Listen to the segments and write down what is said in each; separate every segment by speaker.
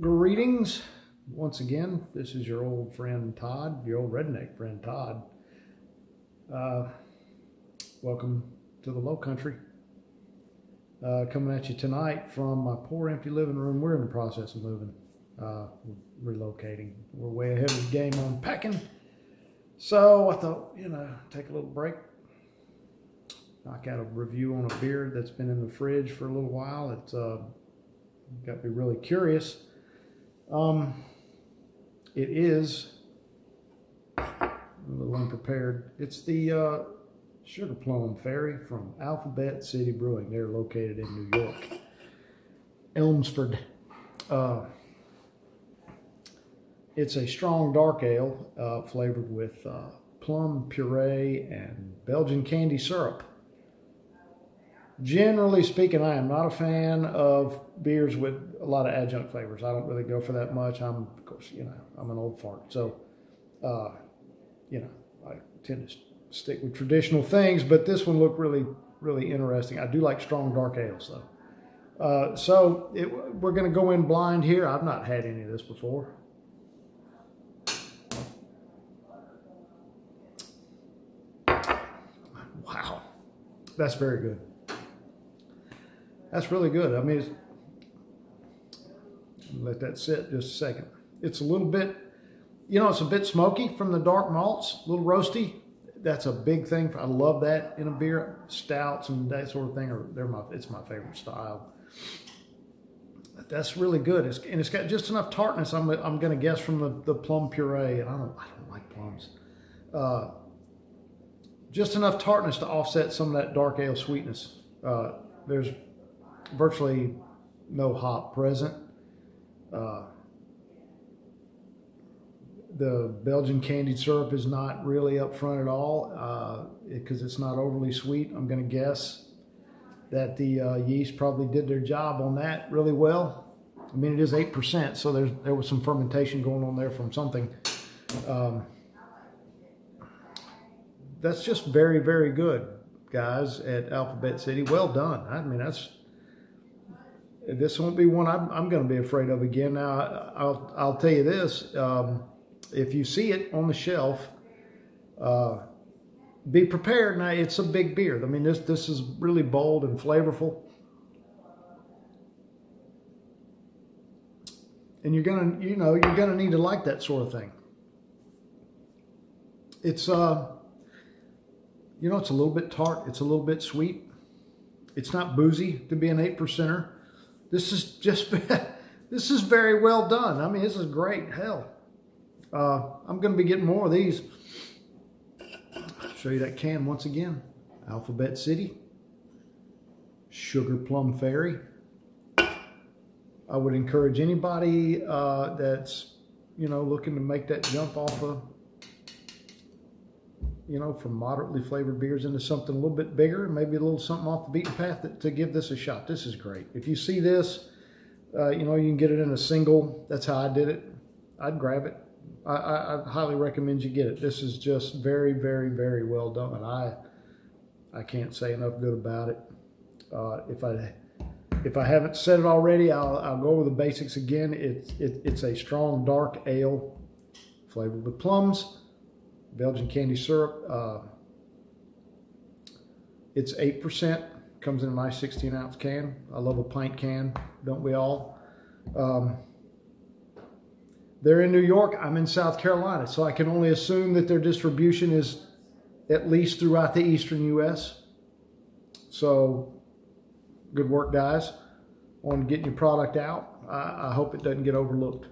Speaker 1: Greetings once again. This is your old friend Todd, your old redneck friend Todd. Welcome to the Low Country. Coming at you tonight from my poor empty living room. We're in the process of moving, relocating. We're way ahead of the game on packing. So I thought, take a little break, knock out a review on a beer that's been in the fridge for a little while. It's got me really curious. It is a little unprepared. It's the Sugar Plum Fairy from Alphabet City Brewing. They're located in New York, Elmsford. It's a strong dark ale flavored with plum puree and Belgian candy syrup. Generally speaking, I am not a fan of beers with a lot of adjunct flavors. I don't really go for that much. Of course, I'm an old fart. So, I tend to stick with traditional things, but this one looked really, really interesting. I do like strong dark ales, though. We're going to go in blind here. I've not had any of this before. Wow. That's very good. That's really good. I mean, let that sit just a second. It's a little bit, it's a bit smoky from the dark malts, a little roasty. That's a big thing. I love that in a beer. Stouts and that sort of thing it's my favorite style. That's really good. It's got just enough tartness. I'm going to guess from the plum puree, and I don't like plums. Just enough tartness to offset some of that dark ale sweetness. There's virtually no hop present. The Belgian candied syrup is not really up front at all because it's not overly sweet. I'm going to guess that the yeast probably did their job on that really well. I mean, it is 8%, so there was some fermentation going on there from something. That's just very, very good, guys, at Alphabet City. Well done. I mean, this won't be one I'm going to be afraid of again. Now, I'll tell you this. If you see it on the shelf, be prepared. Now, it's a big beer. I mean, this is really bold and flavorful. And you're gonna need to like that sort of thing. It's it's a little bit tart. It's a little bit sweet. It's not boozy to be an 8%er. This is very well done. I mean, this is great. Hell, I'm going to be getting more of these. Show you that can once again. Alphabet City, Sugar Plum Fairy. I would encourage anybody that's looking to make that jump off of from moderately flavored beers into something a little bit bigger, maybe a little something off the beaten path, to give this a shot. This is great. If you see this, you can get it in a single. That's how I did it. I'd grab it. I highly recommend you get it. This is just very, very, very well done. I can't say enough good about it. If I haven't said it already, I'll go over the basics again. It's a strong dark ale flavored with plums, Belgian candy syrup. It's 8%. Comes in a nice 16-ounce can. I love a pint can, don't we all? They're in New York. I'm in South Carolina, so I can only assume that their distribution is at least throughout the eastern U.S. So, good work, guys, on getting your product out. I hope it doesn't get overlooked.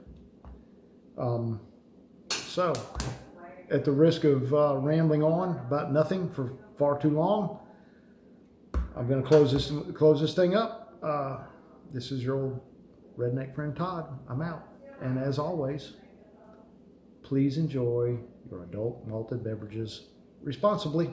Speaker 1: So, at the risk of rambling on about nothing for far too long, I'm going to close this thing up. This is your old redneck friend Todd. I'm out. And as always, please enjoy your adult malted beverages responsibly.